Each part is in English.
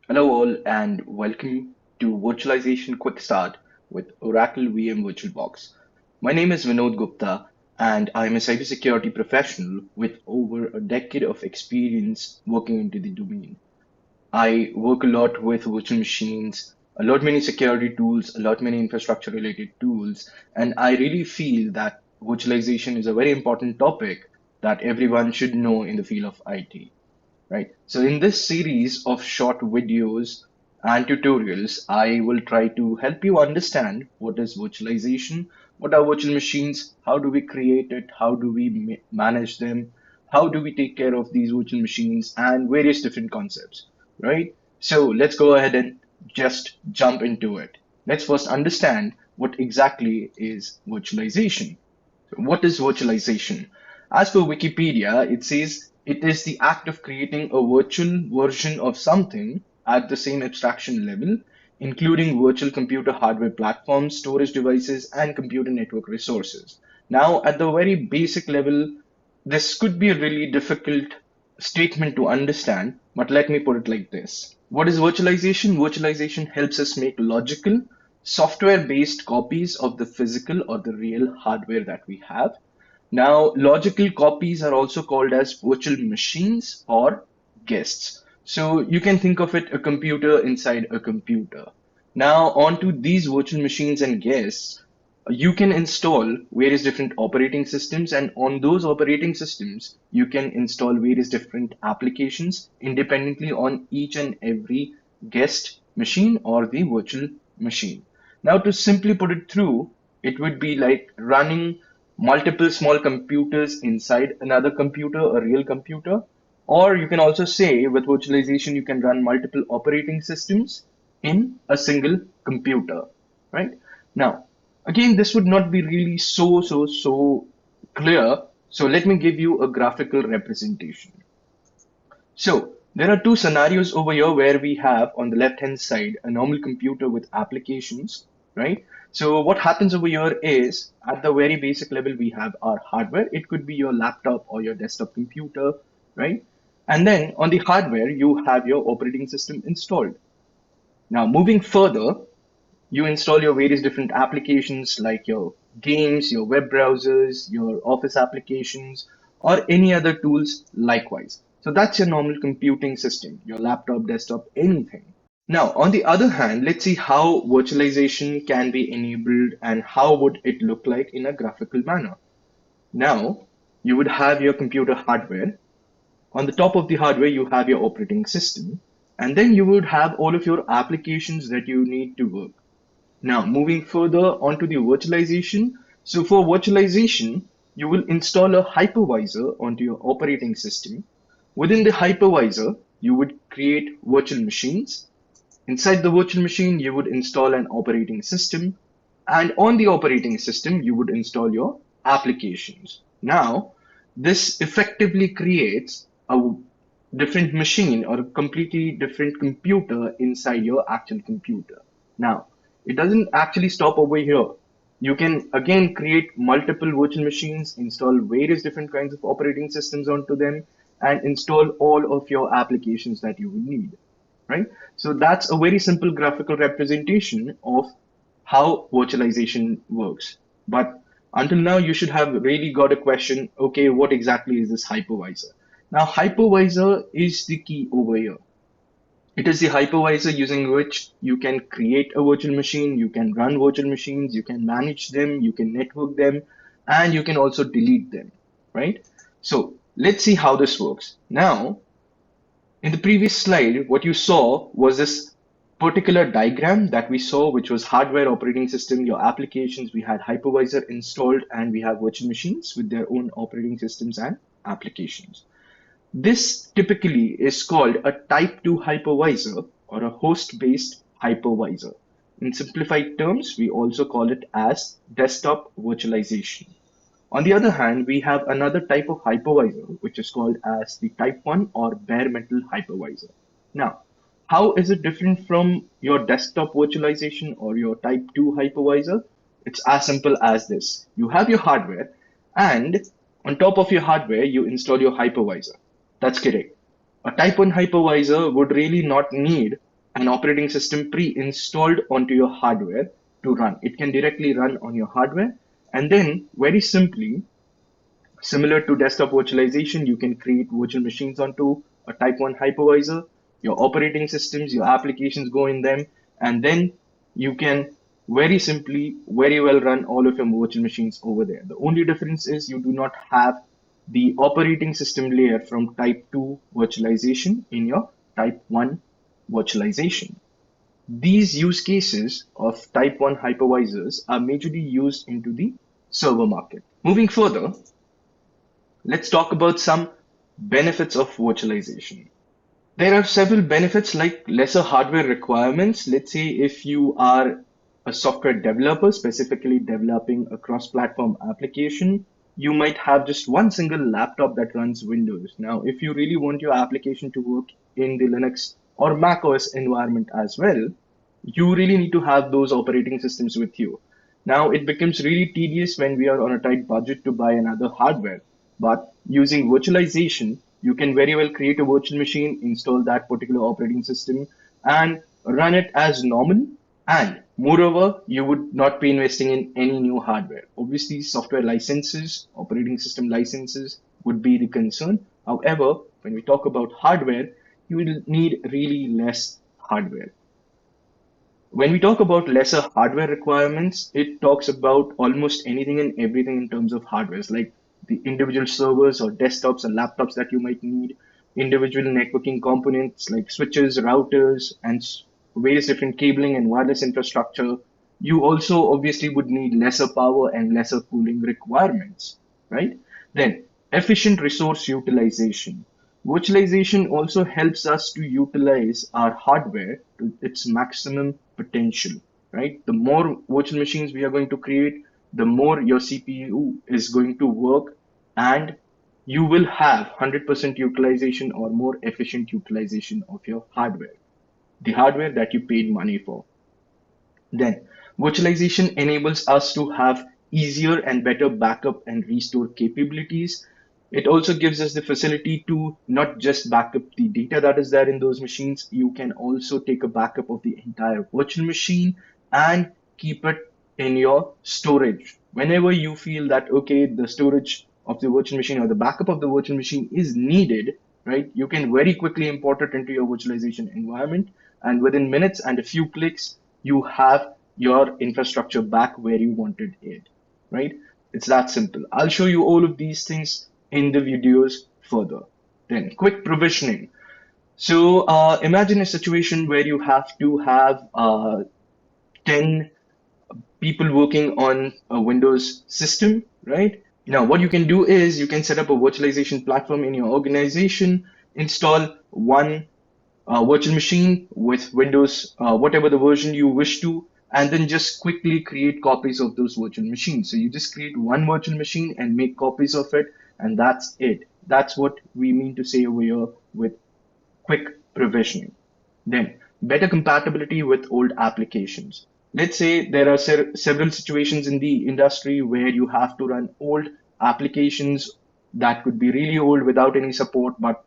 Hello all and welcome to Virtualization Quick Start with Oracle VM VirtualBox. My name is Vinod Gupta and I am a cybersecurity professional with over a decade of experience working into the domain. I work a lot with virtual machines, a lot many security tools, a lot many infrastructure related tools, and I really feel that virtualization is a very important topic that everyone should know in the field of IT. Right. So in this series of short videos and tutorials, I will try to help you understand what is virtualization, what are virtual machines, how do we create it, how do we manage them, how do we take care of these virtual machines, and various different concepts. Right. So let's go ahead and just jump into it. Let's first understand what exactly is virtualization. What is virtualization? As per Wikipedia, it says it is the act of creating a virtual version of something at the same abstraction level, including virtual computer hardware platforms, storage devices, and computer network resources. Now, at the very basic level, this could be a really difficult statement to understand, but let me put it like this. What is virtualization? Virtualization helps us make logical, software-based copies of the physical or the real hardware that we have. Now, logical copies are also called as virtual machines or guests. So you can think of it a computer inside a computer. Now, onto these virtual machines and guests, you can install various different operating systems, and on those operating systems, you can install various different applications independently on each and every guest machine or the virtual machine. Now, to simply put it through, it would be like running multiple small computers inside another computer, a real computer. Or you can also say with virtualization, you can run multiple operating systems in a single computer, right? Now, again, this would not be really so clear. So let me give you a graphical representation. So there are two scenarios over here where we have on the left hand side a normal computer with applications, right? So what happens over here is at the very basic level, we have our hardware. It could be your laptop or your desktop computer, right? And then on the hardware, you have your operating system installed. Now, moving further, you install your various different applications like your games, your web browsers, your office applications, or any other tools likewise. So that's your normal computing system, your laptop, desktop, anything. Now, on the other hand, let's see how virtualization can be enabled and how would it look like in a graphical manner. Now, you would have your computer hardware. On the top of the hardware, you have your operating system, and then you would have all of your applications that you need to work. Now, moving further onto the virtualization. So for virtualization, you will install a hypervisor onto your operating system. Within the hypervisor, you would create virtual machines. Inside the virtual machine, you would install an operating system. And on the operating system, you would install your applications. Now, this effectively creates a different machine or a completely different computer inside your actual computer. Now, it doesn't actually stop over here. You can again create multiple virtual machines, install various different kinds of operating systems onto them, and install all of your applications that you will need, right? So that's a very simple graphical representation of how virtualization works. But until now, you should have really got a question, okay, what exactly is this hypervisor? Now, hypervisor is the key over here. It is the hypervisor using which you can create a virtual machine, you can run virtual machines, you can manage them, you can network them, and you can also delete them, right? So let's see how this works. Now, in the previous slide, what you saw was this particular diagram that we saw, which was hardware, operating system, your applications. We had hypervisor installed, and we have virtual machines with their own operating systems and applications. This typically is called a type 2 hypervisor or a host-based hypervisor. In simplified terms, we also call it as desktop virtualization. On the other hand, we have another type of hypervisor, which is called as the type 1 or bare metal hypervisor. Now, how is it different from your desktop virtualization or your type 2 hypervisor? It's as simple as this. You have your hardware, and on top of your hardware, you install your hypervisor. That's correct. A type 1 hypervisor would really not need an operating system pre-installed onto your hardware to run. It can directly run on your hardware. And then very simply, similar to desktop virtualization, you can create virtual machines onto a type 1 hypervisor. Your operating systems, your applications go in them, and then you can very simply, very well run all of your virtual machines over there. The only difference is you do not have the operating system layer from type 2 virtualization in your type 1 virtualization. These use cases of type 1 hypervisors are majorly used into the server market. Moving further, let's talk about some benefits of virtualization. There are several benefits like lesser hardware requirements. Let's say if you are a software developer, specifically developing a cross-platform application, you might have just one single laptop that runs Windows. Now, if you really want your application to work in the Linux or Mac OS environment as well, you really need to have those operating systems with you. Now, it becomes really tedious when we are on a tight budget to buy another hardware. But using virtualization, you can very well create a virtual machine, install that particular operating system, and run it as normal. And moreover, you would not be investing in any new hardware. Obviously, software licenses, operating system licenses would be the concern. However, when we talk about hardware, you will need really less hardware. When we talk about lesser hardware requirements, it talks about almost anything and everything in terms of hardwares, like the individual servers or desktops or laptops that you might need, individual networking components like switches, routers, and various different cabling and wireless infrastructure. You also obviously would need lesser power and lesser cooling requirements, right? Then efficient resource utilization. Virtualization also helps us to utilize our hardware to its maximum potential, right? The more virtual machines we are going to create, the more your CPU is going to work, and you will have 100% utilization or more efficient utilization of your hardware, the hardware that you paid money for. Then, virtualization enables us to have easier and better backup and restore capabilities. It also gives us the facility to not just backup the data that is there in those machines, you can also take a backup of the entire virtual machine and keep it in your storage. Whenever you feel that, okay, the storage of the virtual machine or the backup of the virtual machine is needed, right, you can very quickly import it into your virtualization environment. And within minutes and a few clicks, you have your infrastructure back where you wanted it, right? It's that simple. I'll show you all of these things in the videos further. Then quick provisioning. So imagine a situation where you have to have 10 people working on a Windows system, right? Now, what you can do is you can set up a virtualization platform in your organization, install one virtual machine with Windows, whatever the version you wish to, and then just quickly create copies of those virtual machines. So you just create one virtual machine and make copies of it, and that's it. That's what we mean to say over here with quick provisioning. Then, better compatibility with old applications. Let's say there are several situations in the industry where you have to run old applications that could be really old without any support, but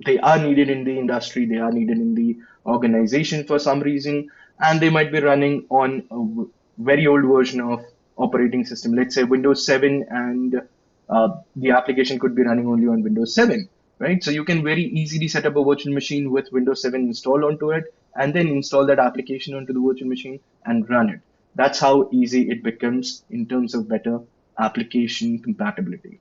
they are needed in the industry, they are needed in the organization for some reason, and they might be running on a very old version of operating system. Let's say Windows 7, and the application could be running only on Windows 7, right? So you can very easily set up a virtual machine with Windows 7 installed onto it, and then install that application onto the virtual machine and run it. That's how easy it becomes in terms of better application compatibility.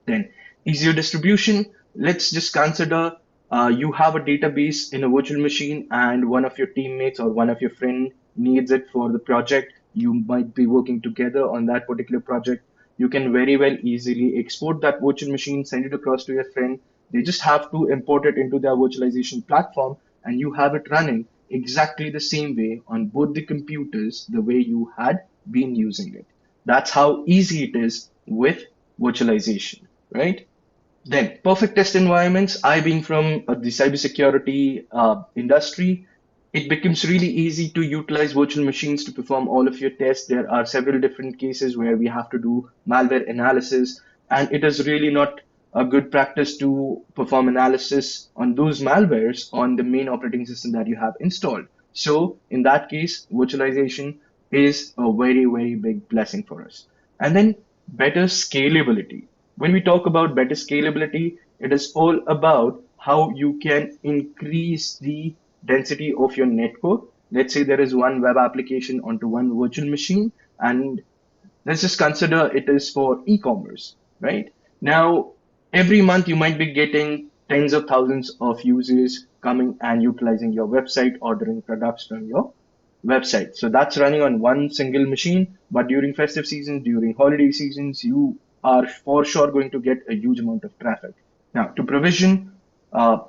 Then easier distribution. Let's just consider you have a database in a virtual machine and one of your teammates or one of your friend needs it for the project. You might be working together on that particular project. You can very well easily export that virtual machine, send it across to your friend. They just have to import it into their virtualization platform and you have it running exactly the same way on both the computers the way you had been using it. That's how easy it is with virtualization, right? Then perfect test environments. I being from the cybersecurity industry, it becomes really easy to utilize virtual machines to perform all of your tests. There are several different cases where we have to do malware analysis, and it is really not a good practice to perform analysis on those malwares on the main operating system that you have installed. So in that case, virtualization is a very, very big blessing for us. And then better scalability. When we talk about better scalability, it is all about how you can increase the density of your network. Let's say there is one web application onto one virtual machine, and let's just consider it is for e-commerce, right? Now, every month you might be getting tens of thousands of users coming and utilizing your website, ordering products from your website. So that's running on one single machine, but during festive season, during holiday seasons, you are for sure going to get a huge amount of traffic. Now, to provision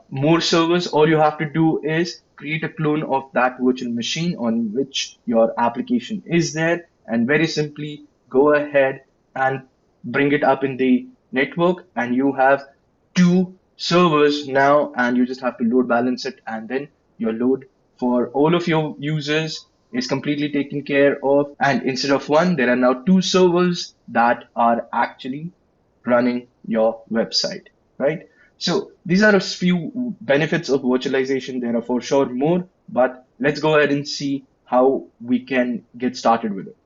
more servers, all you have to do is create a clone of that virtual machine on which your application is there, and very simply go ahead and bring it up in the network, and you have two servers now, and you just have to load balance it, and then your load for all of your users is completely taken care of. And instead of one, there are now two servers that are actually running your website, right? So these are a few benefits of virtualization. There are for sure more, but let's go ahead and see how we can get started with it.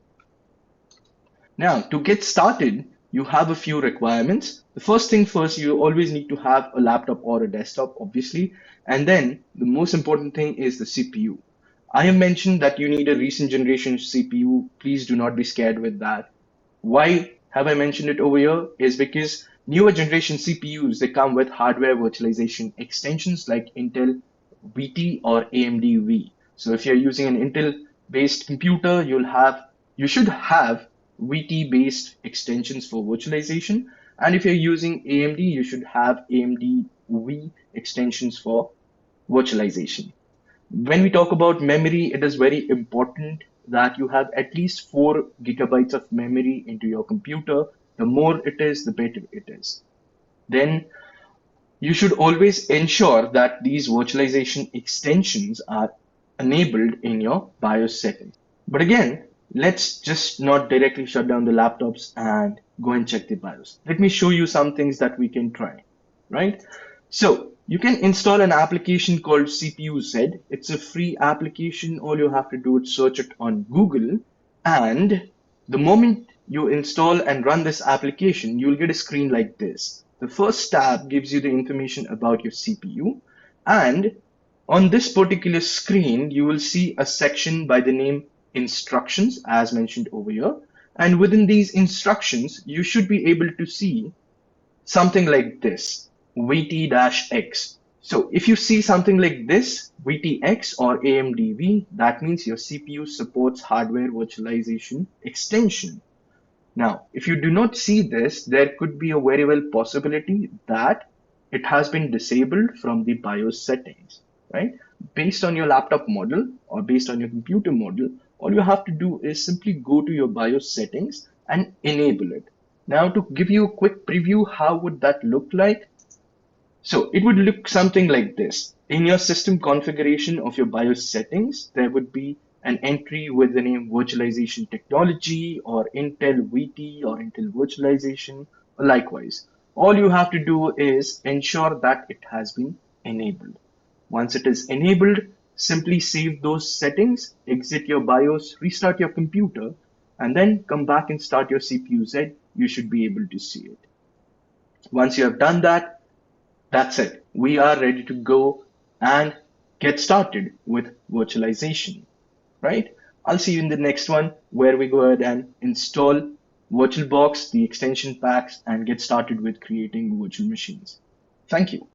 Now, to get started, you have a few requirements. The first thing first, you always need to have a laptop or a desktop, obviously. And then the most important thing is the CPU. I have mentioned that you need a recent generation CPU. Please do not be scared with that. Why have I mentioned it over here? Is because newer generation CPUs, they come with hardware virtualization extensions like Intel VT or AMD V. So if you're using an Intel based computer, you should have VT based extensions for virtualization. And if you're using AMD, you should have AMD V extensions for virtualization. When we talk about memory, it is very important that you have at least 4 gigabytes of memory into your computer. The more it is, the better it is. Then you should always ensure that these virtualization extensions are enabled in your BIOS settings. But again, let's just not directly shut down the laptops and go and check the BIOS. Let me show you some things that we can try, right? So you can install an application called CPU Z. It's a free application. All you have to do is search it on Google. And the moment you install and run this application, you'll get a screen like this. The first tab gives you the information about your CPU. And on this particular screen, you will see a section by the name instructions, as mentioned over here. And within these instructions, you should be able to see something like this, VT-X. So if you see something like this, VTX or AMDV, that means your CPU supports hardware virtualization extension. Now, if you do not see this, there could be a very well possibility that it has been disabled from the BIOS settings, right? Based on your laptop model or based on your computer model, all you have to do is simply go to your BIOS settings and enable it. Now, to give you a quick preview, how would that look like? So it would look something like this. In your system configuration of your BIOS settings, there would be an entry with the name virtualization technology or Intel VT or Intel virtualization, or likewise. All you have to do is ensure that it has been enabled. Once it is enabled, simply save those settings, exit your BIOS, restart your computer, and then come back and start your CPU Z. You should be able to see it. Once you have done that, that's it. We are ready to go and get started with virtualization, right? I'll see you in the next one where we go ahead and install VirtualBox, the extension packs, and get started with creating virtual machines. Thank you.